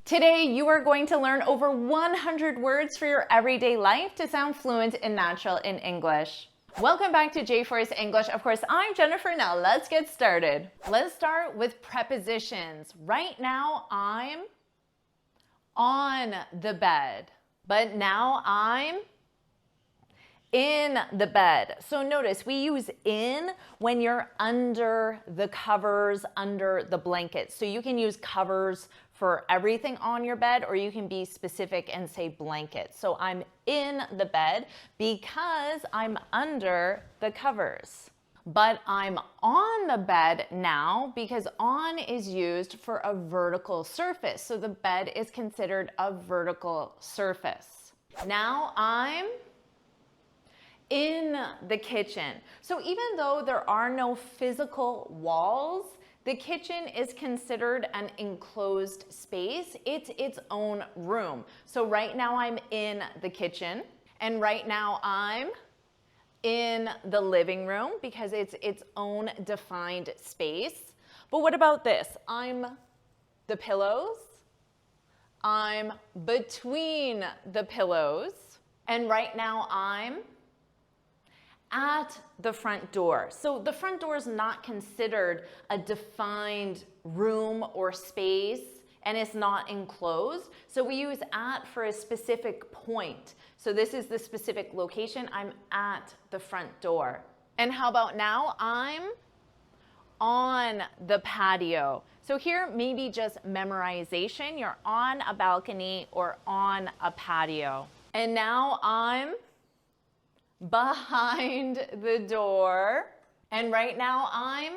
Today, you are going to learn over 100 words for your everyday life to sound fluent and natural in English. Welcome back to JForrest English. Of course, I'm Jennifer. Now let's get started. Let's start with prepositions. Right now, I'm on the bed, but now I'm in the bed. So notice we use in when you're under the covers, under the blankets. So you can use covers for everything on your bed, or you can be specific and say blankets. So I'm in the bed because I'm under the covers. But I'm on the bed now because on is used for a vertical surface. So the bed is considered a vertical surface. Now I'm in the kitchen. So even though there are no physical walls, the kitchen is considered an enclosed space. It's its own room. So right now I'm in the kitchen, and right now I'm in the living room because it's its own defined space. But what about this? I'm the pillows. I'm between the pillows. And right now I'm at the front door. So the front door is not considered a defined room or space, and it's not enclosed. So we use at for a specific point. So this is the specific location. I'm at the front door. And how about now? I'm on the patio. So here, maybe just memorization. You're on a balcony or on a patio. And now I'm behind the door. And right now I'm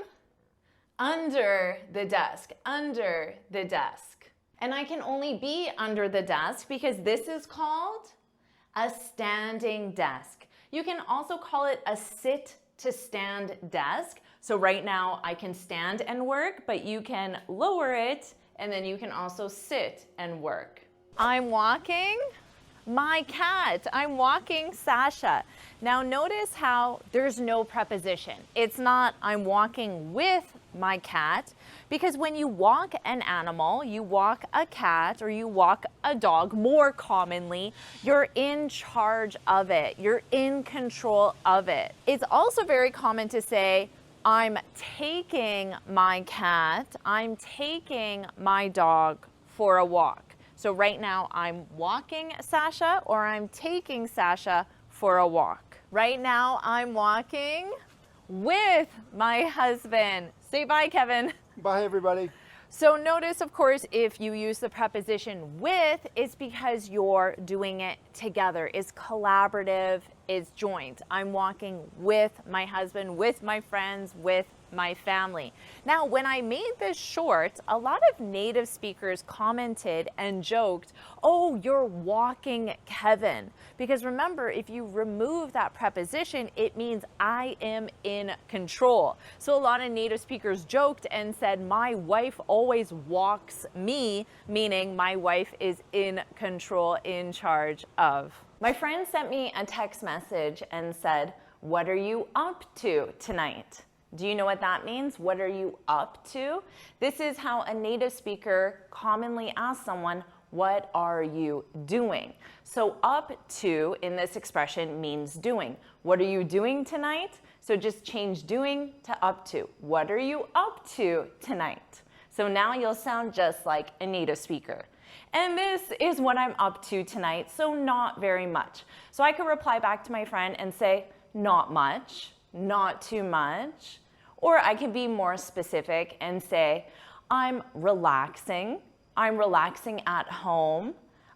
under the desk, under the desk. And I can only be under the desk because this is called a standing desk. You can also call it a sit to stand desk. So right now I can stand and work, but you can lower it and then you can also sit and work. I'm walking my cat. I'm walking Sasha. Now notice how there's no preposition. It's not I'm walking with my cat, because when you walk an animal, you walk a cat or you walk a dog, more commonly, you're in charge of it. You're in control of it. It's also very common to say, I'm taking my cat, I'm taking my dog for a walk. So right now I'm walking Sasha or I'm taking Sasha for a walk. Right now I'm walking with my husband. Say bye, Kevin. Bye, everybody. So notice, of course, if you use the preposition with, it's because you're doing it together. It's collaborative, it's joint. I'm walking with my husband, with my friends, with my family. Now, when I made this short, a lot of native speakers commented and joked, oh, you're walking Kevin. Because remember, if you remove that preposition, it means I am in control. So a lot of native speakers joked and said, my wife always walks me, meaning my wife is in control, in charge of. My friend sent me a text message and said, what are you up to tonight? Do you know what that means? What are you up to? This is how a native speaker commonly asks someone, what are you doing? So up to in this expression means doing. What are you doing tonight? So just change doing to up to. What are you up to tonight? So now you'll sound just like a native speaker. And this is what I'm up to tonight, so not very much. So I could reply back to my friend and say, not much, not too much. Or I can be more specific and say, I'm relaxing at home,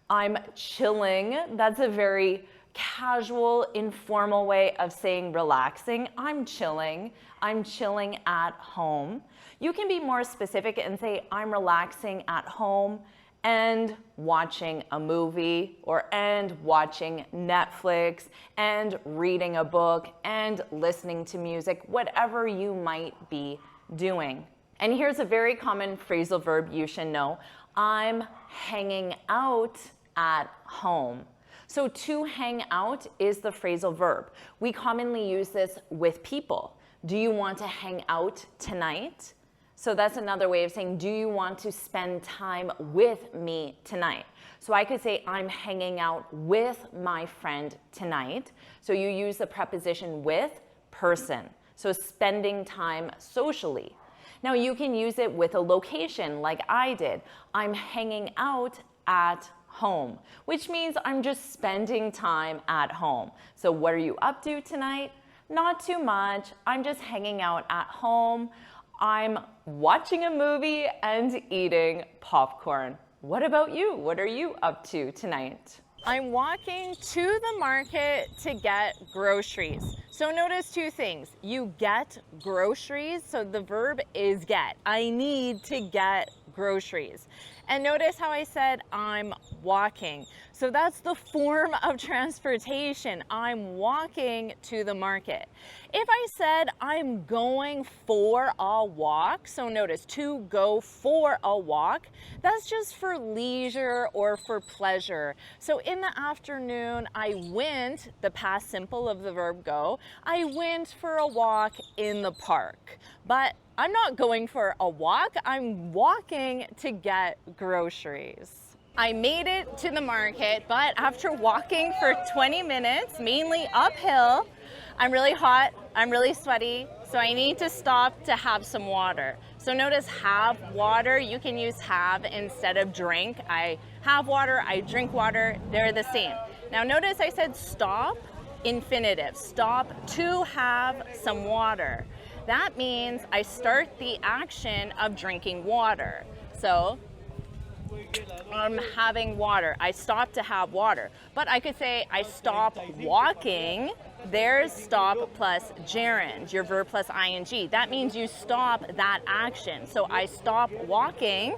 I'm chilling. That's a very casual, informal way of saying relaxing. I'm chilling at home. You can be more specific and say, I'm relaxing at home and watching a movie, and watching Netflix, and reading a book, and listening to music, whatever you might be doing. And here's a very common phrasal verb you should know. I'm hanging out at home. So to hang out is the phrasal verb. We commonly use this with people. Do you want to hang out tonight? So that's another way of saying, do you want to spend time with me tonight? So I could say, I'm hanging out with my friend tonight. So you use the preposition with, person. So spending time socially. Now you can use it with a location like I did. I'm hanging out at home, which means I'm just spending time at home. So what are you up to tonight? Not too much. I'm just hanging out at home. I'm watching a movie and eating popcorn. What about you? What are you up to tonight? I'm walking to the market to get groceries. So notice two things. You get groceries, so the verb is get. I need to get groceries. And notice how I said I'm walking. So that's the form of transportation. I'm walking to the market. If I said I'm going for a walk, so notice to go for a walk, that's just for leisure or for pleasure. So in the afternoon, I went, the past simple of the verb go, I went for a walk in the park. But I'm not going for a walk, I'm walking to get groceries. I made it to the market, but after walking for 20 minutes, mainly uphill, I'm really hot, I'm really sweaty, so I need to stop to have some water. So notice have water, you can use have instead of drink. I have water, I drink water, they're the same. Now notice I said stop, infinitive, stop to have some water. That means I start the action of drinking water. So I'm having water. I stop to have water. But I could say I stop walking. There's stop plus gerund, your verb plus ing. That means you stop that action. So I stop walking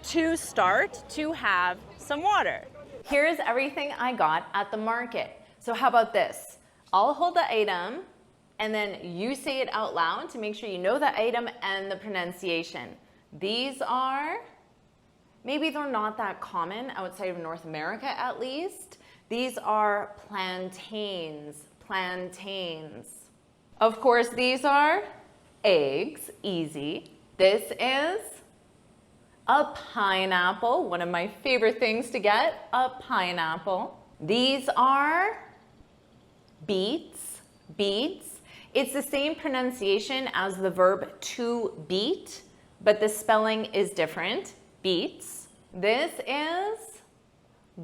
to start to have some water. Here's everything I got at the market. So how about this? I'll hold the item and then you say it out loud to make sure you know the item and the pronunciation. These are, maybe they're not that common outside of North America at least. These are plantains, plantains. Of course, these are eggs, easy. This is a pineapple, one of my favorite things to get, a pineapple. These are beets, beets. It's the same pronunciation as the verb to beat, but the spelling is different, beets. This is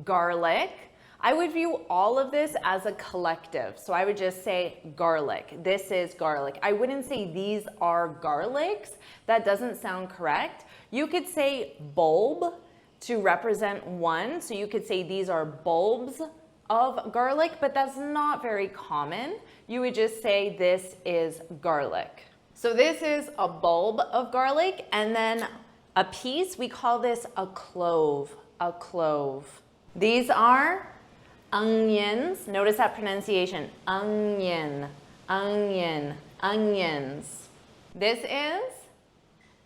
garlic. I would view all of this as a collective. So I would just say garlic. This is garlic. I wouldn't say these are garlics. That doesn't sound correct. You could say bulb to represent one. So you could say these are bulbs of garlic, but that's not very common. You would just say this is garlic. So this is a bulb of garlic, and then a piece, we call this a clove, a clove. These are onions. Notice that pronunciation, onion, onion, onions. This is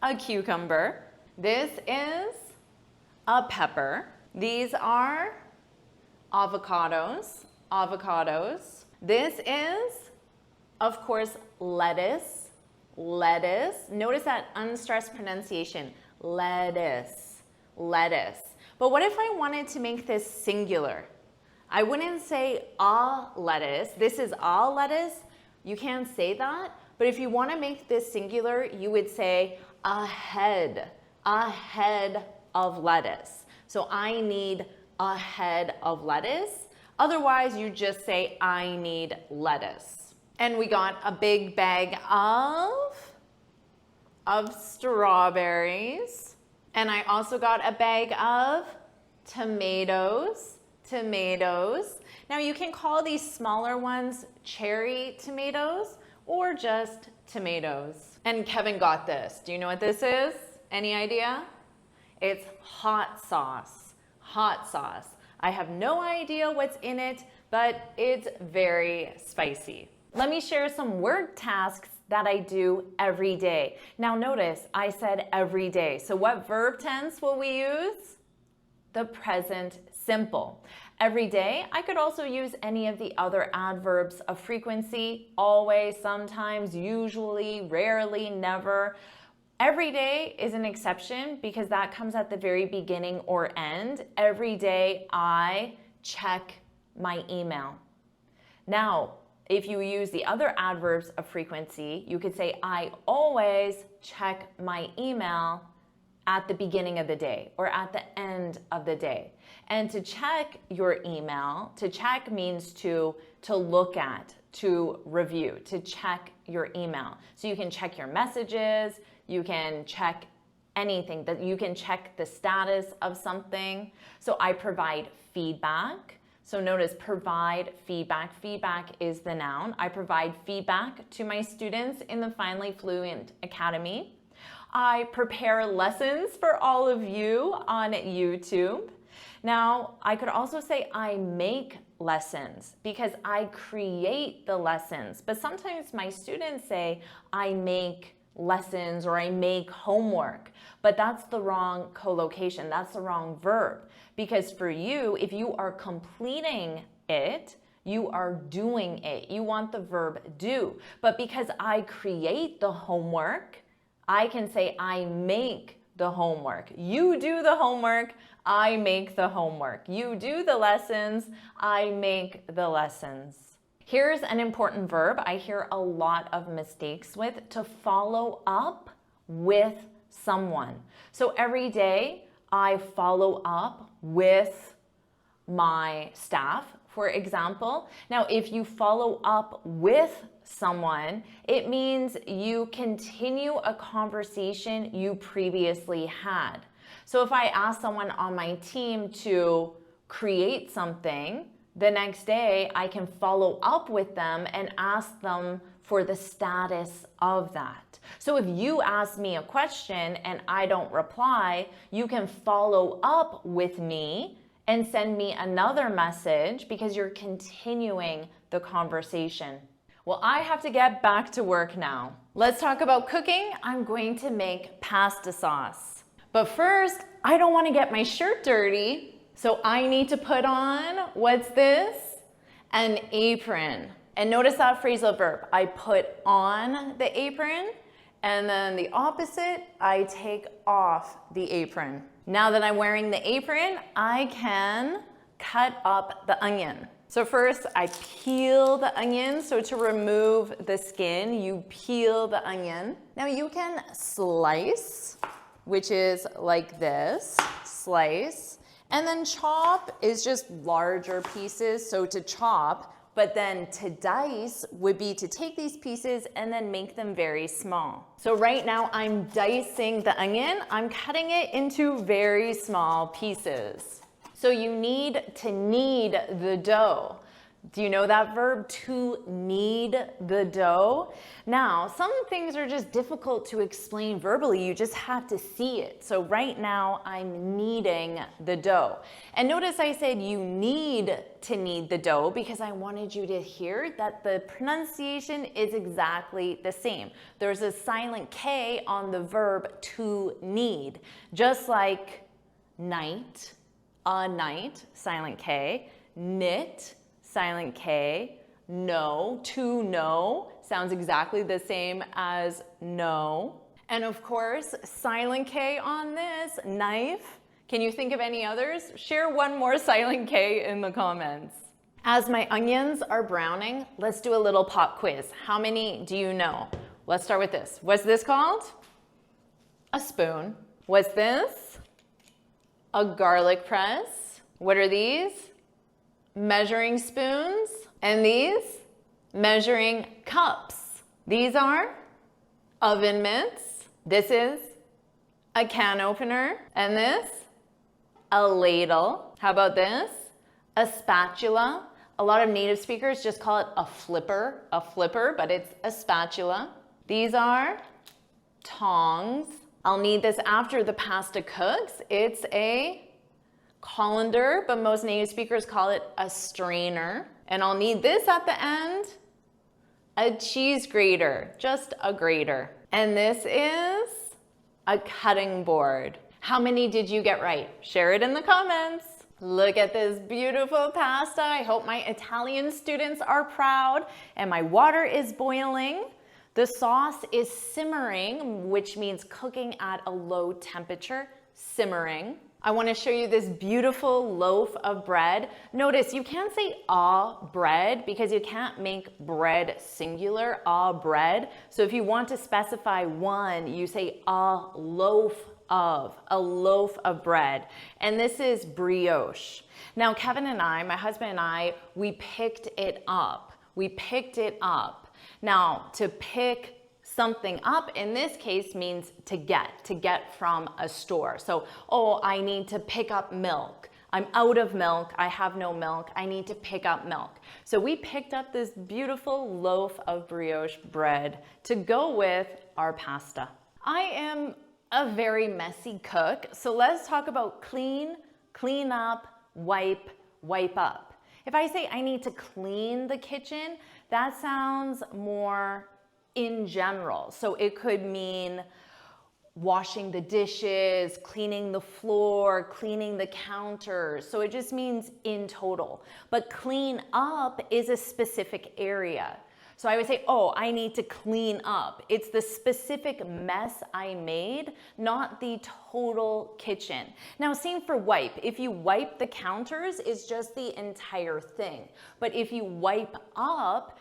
a cucumber. This is a pepper. These are avocados, avocados. This is, of course, lettuce, lettuce. Notice that unstressed pronunciation, lettuce, lettuce. But what if I wanted to make this singular? I wouldn't say a lettuce. This is a lettuce. You can't say that. But if you want to make this singular, you would say a head of lettuce. So I need a head of lettuce. Otherwise, you just say, I need lettuce. And we got a big bag of strawberries. And I also got a bag of tomatoes, tomatoes. Now you can call these smaller ones cherry tomatoes or just tomatoes. And Kevin got this. Do you know what this is? Any idea? It's hot sauce, hot sauce. I have no idea what's in it, but it's very spicy. Let me share some work tasks that I do every day. Now notice I said every day. So what verb tense will we use? The present simple. Every day, I could also use any of the other adverbs of frequency, always, sometimes, usually, rarely, never. Every day is an exception because that comes at the very beginning or end. Every day I check my email. Now, if you use the other adverbs of frequency, you could say, I always check my email at the beginning of the day or at the end of the day. And to check your email, to check means to look at, to review, to check your email. So you can check your messages, you can check anything, that you can check the status of something. So I provide feedback. So notice provide feedback. Feedback is the noun. I provide feedback to my students in the Finally Fluent Academy. I prepare lessons for all of you on YouTube. Now, I could also say I make lessons because I create the lessons. But sometimes my students say I make lessons or I make homework, but that's the wrong collocation. That's the wrong verb. Because for you, if you are completing it, you are doing it. You want the verb do. But because I create the homework, I can say I make the homework. You do the homework, I make the homework. You do the lessons, I make the lessons. Here's an important verb I hear a lot of mistakes with: to follow up with someone. So every day I follow up with my staff, for example. Now, if you follow up with someone, it means you continue a conversation you previously had. So if I ask someone on my team to create something, the next day I can follow up with them and ask them for the status of that. So if you ask me a question and I don't reply, you can follow up with me and send me another message because you're continuing the conversation. Well, I have to get back to work now. Let's talk about cooking. I'm going to make pasta sauce. But first, I don't want to get my shirt dirty, so I need to put on, what's this? An apron. And notice that phrasal verb. I put on the apron, and then the opposite, I take off the apron. Now that I'm wearing the apron, I can cut up the onion. So first, I peel the onion. So to remove the skin, you peel the onion. Now you can slice, which is like this, slice. And then chop is just larger pieces, so to chop. But then to dice would be to take these pieces and then make them very small. So right now I'm dicing the onion. I'm cutting it into very small pieces. So you need to knead the dough. Do you know that verb, to knead the dough? Now, some things are just difficult to explain verbally. You just have to see it. So right now I'm kneading the dough. And notice I said you need to knead the dough because I wanted you to hear that the pronunciation is exactly the same. There's a silent K on the verb to knead, just like night, a night, silent K, knit, silent K, know, to know, sounds exactly the same as know. And of course, silent K on this, knife. Can you think of any others? Share one more silent K in the comments. As my onions are browning, let's do a little pop quiz. How many do you know? Let's start with this. What's this called? A spoon. What's this? A garlic press. What are these? Measuring spoons. And these? Measuring cups. These are oven mitts. This is a can opener. And this? A ladle. How about this? A spatula. A lot of native speakers just call it a flipper, but it's a spatula. These are tongs. I'll need this after the pasta cooks. It's a colander, but most native speakers call it a strainer. And I'll need this at the end, a cheese grater, just a grater. And this is a cutting board. How many did you get right? Share it in the comments. Look at this beautiful pasta. I hope my Italian students are proud. And my water is boiling. The sauce is simmering, which means cooking at a low temperature, simmering. I want to show you this beautiful loaf of bread. Notice you can't say a bread because you can't make bread singular, a bread. So if you want to specify one, you say a loaf of bread. And this is brioche. Now Kevin and I, my husband and I, we picked it up. We picked it up. Now to pick something up in this case means to get from a store. So, oh, I need to pick up milk. I'm out of milk. I have no milk. I need to pick up milk. So we picked up this beautiful loaf of brioche bread to go with our pasta. I am a very messy cook. So let's talk about clean, clean up, wipe, wipe up. If I say I need to clean the kitchen, that sounds more in general. So it could mean washing the dishes, cleaning the floor, cleaning the counters. So it just means in total. But clean up is a specific area. So I would say, oh, I need to clean up. It's the specific mess I made, not the total kitchen. Now, same for wipe. If you wipe the counters, it's just the entire thing. But if you wipe up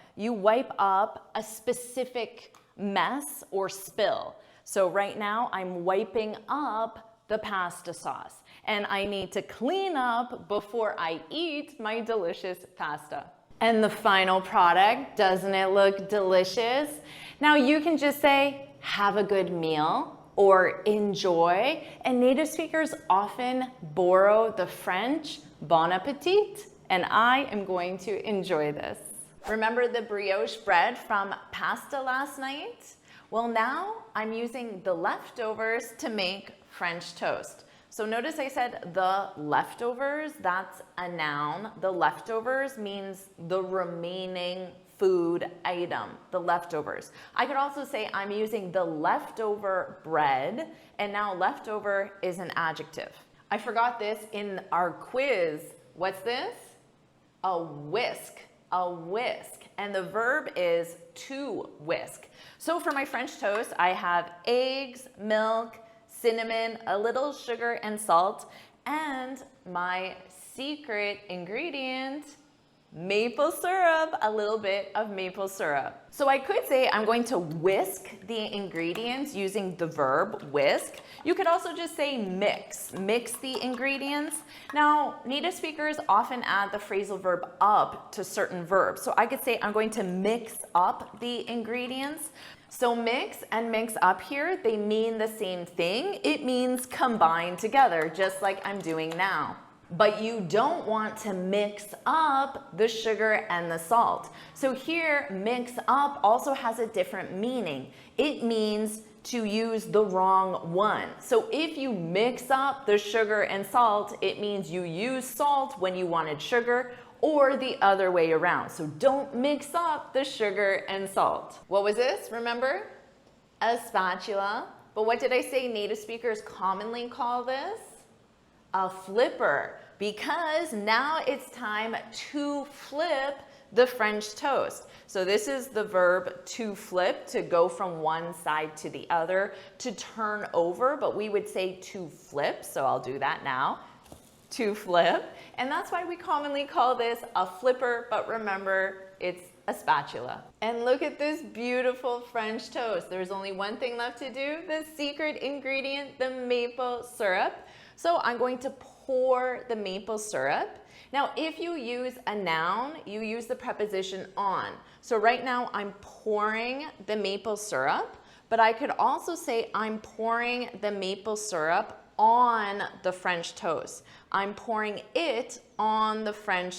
a specific mess or spill. So right now, I'm wiping up the pasta sauce, and I need to clean up before I eat my delicious pasta. And the final product, doesn't it look delicious? Now you can just say, have a good meal or enjoy. And native speakers often borrow the French bon appetit, and I am going to enjoy this. Remember the brioche bread from pasta last night? Well, now I'm using the leftovers to make French toast. So notice I said the leftovers, that's a noun. The leftovers means the remaining food item, the leftovers. I could also say I'm using the leftover bread, and now leftover is an adjective. I forgot this in our quiz. What's this? A whisk, a whisk. And the verb is to whisk. So for my French toast, I have eggs, milk, cinnamon, a little sugar and salt, and my secret ingredient, maple syrup, a little bit of maple syrup. So I could say I'm going to whisk the ingredients using the verb whisk. You could also just say mix the ingredients. Now, native speakers often add the phrasal verb up to certain verbs. So I could say I'm going to mix up the ingredients. So mix and mix up here, they mean the same thing. It means combine together, just like I'm doing now. But you don't want to mix up the sugar and the salt. So here, mix up also has a different meaning. It means to use the wrong one. So if you mix up the sugar and salt, it means you use salt when you wanted sugar, or the other way around. So don't mix up the sugar and salt. What was this? Remember? A spatula. But what did I say native speakers commonly call this? A flipper. Because now it's time to flip the French toast. So this is the verb to flip, to go from one side to the other, to turn over, but we would say to flip. So I'll do that now. To flip. And that's why we commonly call this a flipper, but remember, it's a spatula. And look at this beautiful French toast. There's only one thing left to do, the secret ingredient, the maple syrup. So I'm going to pour the maple syrup. Now, if you use a noun, you use the preposition on. So right now I'm pouring the maple syrup, but I could also say I'm pouring the maple syrup on the French toast. I'm pouring it on the French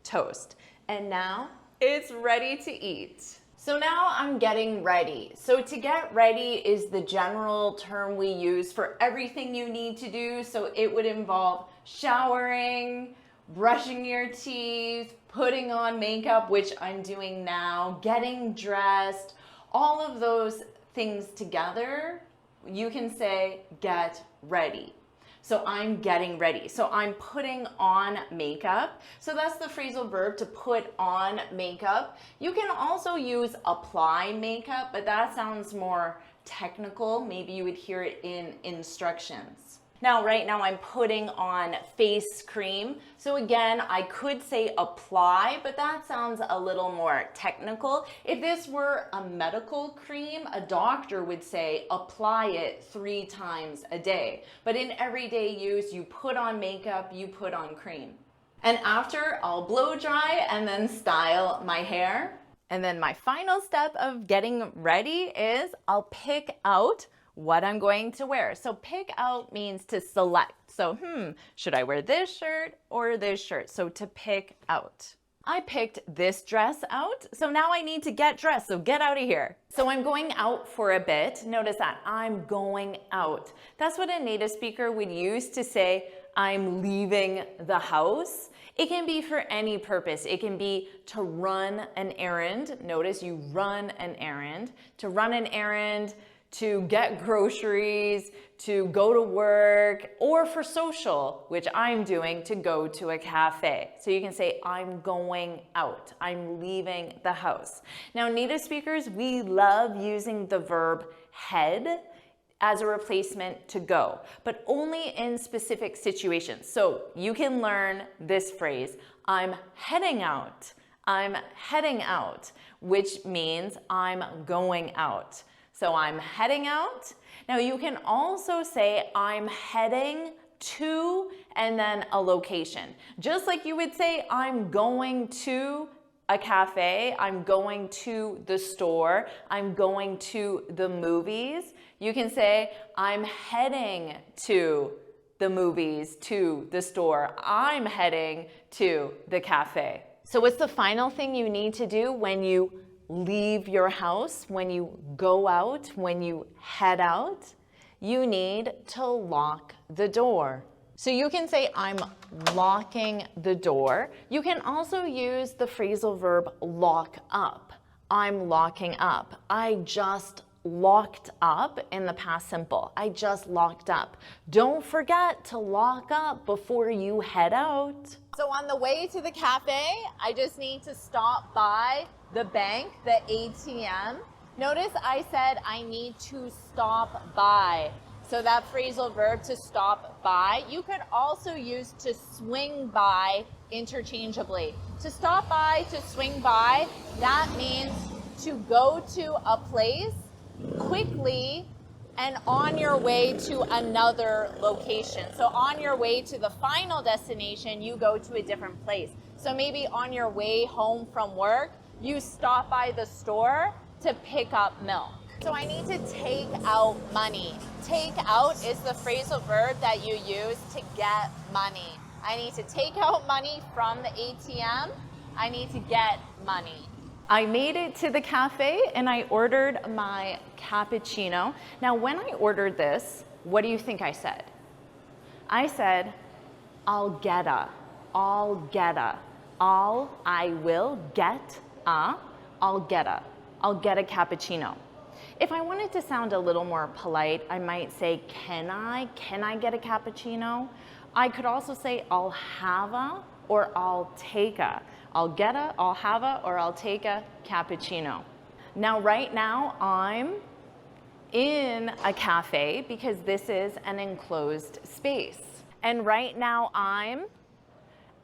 toast. And now it's ready to eat. So now I'm getting ready. So to get ready is the general term we use for everything you need to do. So it would involve showering, brushing your teeth, putting on makeup, which I'm doing now, getting dressed, all of those things together, you can say get ready. So I'm getting ready. So I'm putting on makeup. So that's the phrasal verb, to put on makeup. You can also use apply makeup, but that sounds more technical. Maybe you would hear it in instructions. Now, right now I'm putting on face cream. So again, I could say apply, but that sounds a little more technical. If this were a medical cream, a doctor would say apply it 3 times a day. But in everyday use, you put on makeup, you put on cream. And after, I'll blow dry and then style my hair. And then my final step of getting ready is I'll pick out what I'm going to wear. So pick out means to select. So, should I wear this shirt or this shirt? So to pick out. I picked this dress out, so now I need to get dressed, so get out of here. So I'm going out for a bit. Notice that, I'm going out. That's what a native speaker would use to say, I'm leaving the house. It can be for any purpose. It can be to run an errand. Notice you run an errand. To run an errand, to get groceries, to go to work, or for social, which I'm doing, to go to a cafe. So you can say, I'm going out. I'm leaving the house. Now, native speakers, we love using the verb head as a replacement to go, but only in specific situations. So you can learn this phrase, I'm heading out. I'm heading out, which means I'm going out. So I'm heading out. Now you can also say I'm heading to and then a location. Just like you would say I'm going to a cafe, I'm going to the store, I'm going to the movies. You can say I'm heading to the movies, to the store. I'm heading to the cafe. So what's the final thing you need to do when you leave your house, when you go out, when you head out? You need to lock the door. So you can say, I'm locking the door. You can also use the phrasal verb lock up. I'm locking up. I just locked up in the past simple. I just locked up. Don't forget to lock up before you head out. So on the way to the cafe, I just need to stop by the bank, the ATM. Notice I said I need to stop by. So that phrasal verb to stop by, you could also use to swing by interchangeably. To stop by, to swing by, that means to go to a place quickly and on your way to another location. So on your way to the final destination, you go to a different place. So maybe on your way home from work, you stop by the store to pick up milk. So I need to take out money. Take out is the phrasal verb that you use to get money. I need to take out money from the ATM. I need to get money. I made it to the cafe and I ordered my cappuccino. Now, when I ordered this, what do you think I said? I said, I'll get a, I'll get a, I will get a, I'll get a cappuccino. If I wanted to sound a little more polite, I might say, can I get a cappuccino? I could also say, I'll have a, or I'll take a. I'll get a, I'll have a, or I'll take a cappuccino. Now, right now, I'm in a cafe because this is an enclosed space. And right now, I'm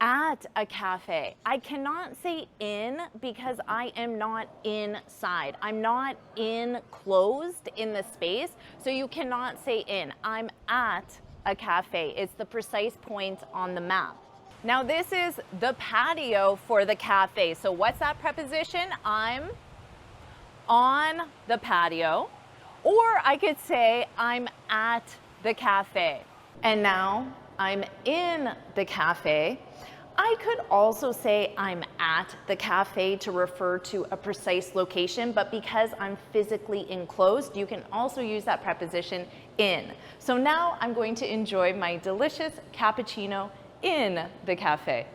at a cafe. I cannot say in because I am not inside. I'm not enclosed in the space, so you cannot say in. I'm at a cafe. It's the precise point on the map. Now this is the patio for the cafe. So what's that preposition? I'm on the patio, or I could say I'm at the cafe. And now I'm in the cafe. I could also say I'm at the cafe to refer to a precise location, but because I'm physically enclosed, you can also use that preposition in. So now I'm going to enjoy my delicious cappuccino in the cafe.